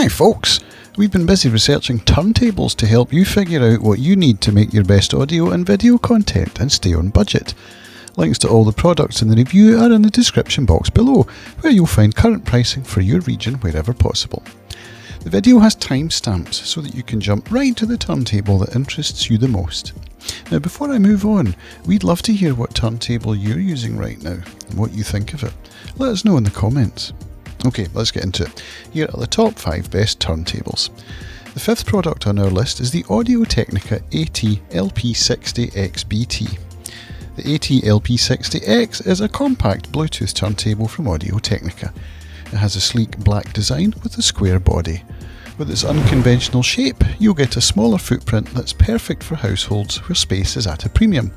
Hi folks! We've been busy researching turntables to help you figure out what you need to make your best audio and video content and stay on budget. Links to all the products in the review are in the description box below, where you'll find current pricing for your region wherever possible. The video has timestamps so that you can jump right to the turntable that interests you the most. Now before I move on, we'd love to hear what turntable you're using right now and what you think of it. Let us know in the comments. Okay, let's get into it. Here are the top 5 best turntables. The 5th product on our list is the Audio-Technica AT-LP60XBT. The AT-LP60X is a compact Bluetooth turntable from Audio-Technica. It has a sleek black design with a square body. With its unconventional shape, you'll get a smaller footprint that's perfect for households where space is at a premium.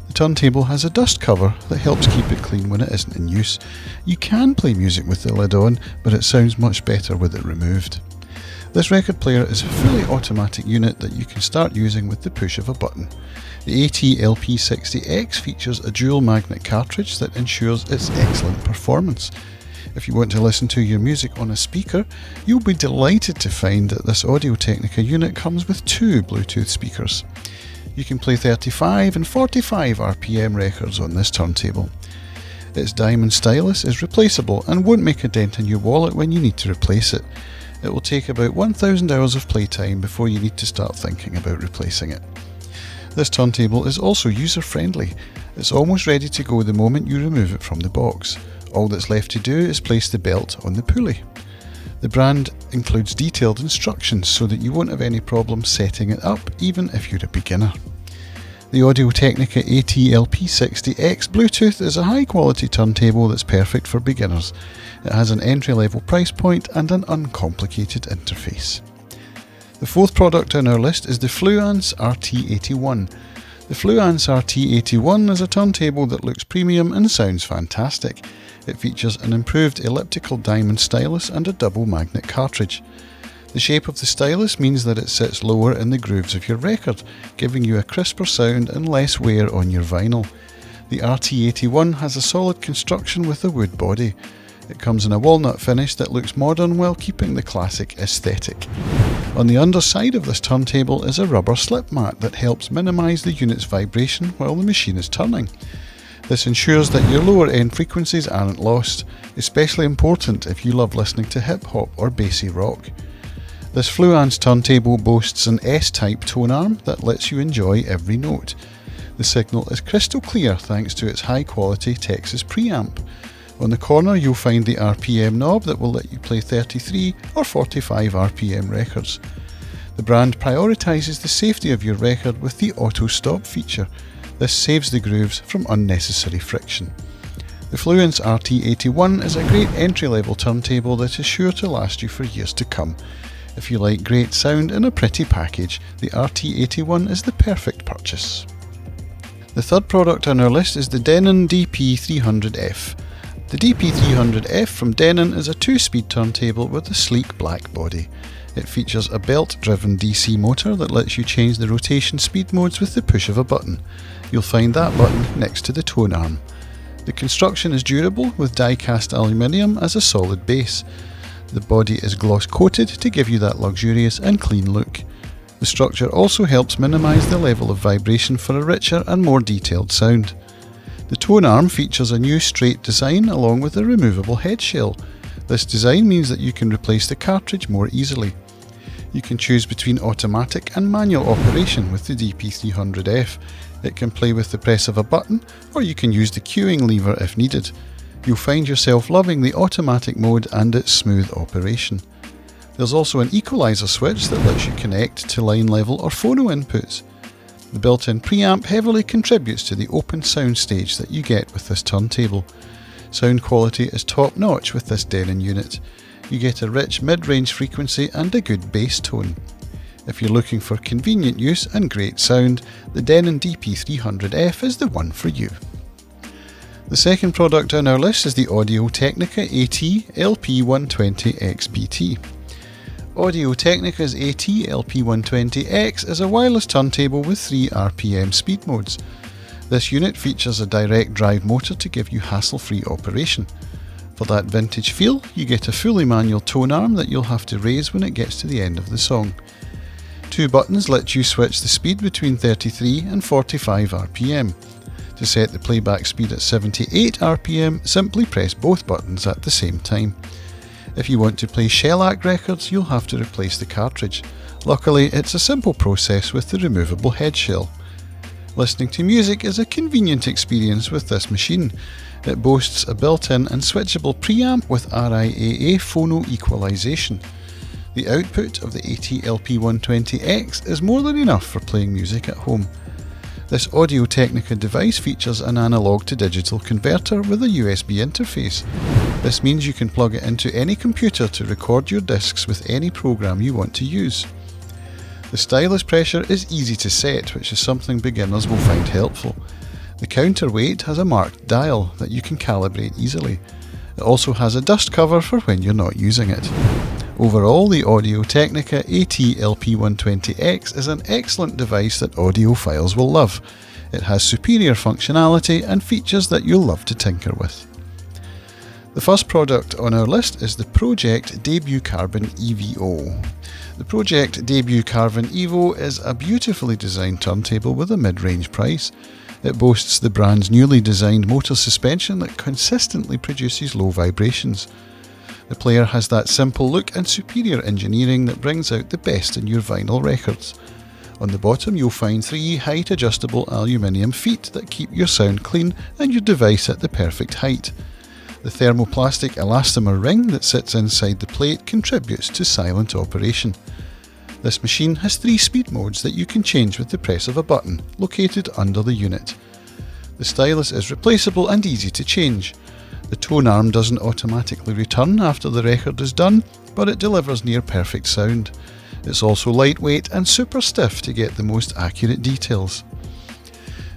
The turntable has a dust cover that helps keep it clean when it isn't in use. You can play music with the lid on, but it sounds much better with it removed. This record player is a fully automatic unit that you can start using with the push of a button. The AT-LP60X features a dual magnet cartridge that ensures its excellent performance. If you want to listen to your music on a speaker, you'll be delighted to find that this Audio-Technica unit comes with 2 Bluetooth speakers. You can play 35 and 45 RPM records on this turntable. Its diamond stylus is replaceable and won't make a dent in your wallet when you need to replace it. It will take about 1000 hours of playtime before you need to start thinking about replacing it. This turntable is also user-friendly. It's almost ready to go the moment you remove it from the box. All that's left to do is place the belt on the pulley. The brand includes detailed instructions so that you won't have any problem setting it up, even if you're a beginner. The Audio-Technica AT-LP60X Bluetooth is a high-quality turntable that's perfect for beginners. It has an entry-level price point and an uncomplicated interface. The 4th product on our list is the Fluance RT81. The Fluance RT81 is a turntable that looks premium and sounds fantastic. It features an improved elliptical diamond stylus and a double magnet cartridge. The shape of the stylus means that it sits lower in the grooves of your record, giving you a crisper sound and less wear on your vinyl. The RT81 has a solid construction with a wood body. It comes in a walnut finish that looks modern while keeping the classic aesthetic. On the underside of this turntable is a rubber slip mat that helps minimise the unit's vibration while the machine is turning. This ensures that your lower end frequencies aren't lost, especially important if you love listening to hip hop or bassy rock. This Fluance turntable boasts an S-type tone arm that lets you enjoy every note. The signal is crystal clear thanks to its high quality Texas preamp. On the corner you'll find the RPM knob that will let you play 33 or 45 RPM records. The brand prioritises the safety of your record with the auto stop feature. This saves the grooves from unnecessary friction. The Fluance RT81 is a great entry-level turntable that is sure to last you for years to come. If you like great sound in a pretty package, the RT81 is the perfect purchase. The 3rd product on our list is the Denon DP-300F. The DP-300F from Denon is a 2-speed turntable with a sleek black body. It features a belt-driven DC motor that lets you change the rotation speed modes with the push of a button. You'll find that button next to the tone arm. The construction is durable with die-cast aluminium as a solid base. The body is gloss coated to give you that luxurious and clean look. The structure also helps minimise the level of vibration for a richer and more detailed sound. The tone arm features a new straight design along with a removable head shell. This design means that you can replace the cartridge more easily. You can choose between automatic and manual operation with the DP-300F. It can play with the press of a button, or you can use the cueing lever if needed. You'll find yourself loving the automatic mode and its smooth operation. There's also an equalizer switch that lets you connect to line level or phono inputs. The built-in preamp heavily contributes to the open sound stage that you get with this turntable. Sound quality is top notch with this Denon unit. You get a rich mid-range frequency and a good bass tone. If you're looking for convenient use and great sound, the Denon DP-300F is the one for you. The 2nd product on our list is the Audio-Technica AT-LP120XBT. Audio-Technica's AT-LP120X is a wireless turntable with 3 RPM speed modes. This unit features a direct drive motor to give you hassle-free operation. For that vintage feel, you get a fully manual tone arm that you'll have to raise when it gets to the end of the song. 2 buttons let you switch the speed between 33 and 45 RPM. To set the playback speed at 78 RPM, simply press both buttons at the same time. If you want to play shellac records, you'll have to replace the cartridge. Luckily, it's a simple process with the removable head shell. Listening to music is a convenient experience with this machine. It boasts a built-in and switchable preamp with RIAA phono equalization. The output of the AT-LP120X is more than enough for playing music at home. This Audio-Technica device features an analog to digital converter with a USB interface. This means you can plug it into any computer to record your discs with any program you want to use. The stylus pressure is easy to set, which is something beginners will find helpful. The counterweight has a marked dial that you can calibrate easily. It also has a dust cover for when you're not using it. Overall, the Audio-Technica AT-LP120X is an excellent device that audiophiles will love. It has superior functionality and features that you'll love to tinker with. The first product on our list is the Pro-Ject Debut Carbon EVO. The Pro-Ject Debut Carbon EVO is a beautifully designed turntable with a mid-range price. It boasts the brand's newly designed motor suspension that consistently produces low vibrations. The player has that simple look and superior engineering that brings out the best in your vinyl records. On the bottom you'll find 3 height adjustable aluminium feet that keep your sound clean and your device at the perfect height. The thermoplastic elastomer ring that sits inside the plate contributes to silent operation. This machine has 3 speed modes that you can change with the press of a button located under the unit. The stylus is replaceable and easy to change. The tone arm doesn't automatically return after the record is done, but it delivers near perfect sound. It's also lightweight and super stiff to get the most accurate details.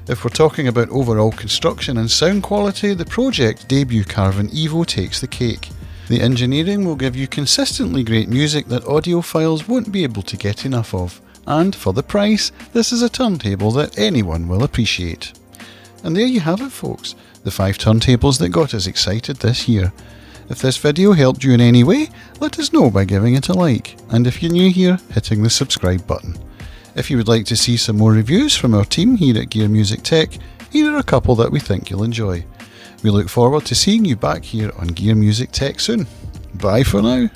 If we're talking about overall construction and sound quality, the Pro-Ject Debut Carbon EVO takes the cake. The engineering will give you consistently great music that audiophiles won't be able to get enough of. And for the price, this is a turntable that anyone will appreciate. And there you have it, folks. The 5 turntables that got us excited this year. If this video helped you in any way, let us know by giving it a like, and if you're new here, hitting the subscribe button. If you would like to see some more reviews from our team here at Gear Music Tech, here are a couple that we think you'll enjoy. We look forward to seeing you back here on Gear Music Tech soon. Bye for now.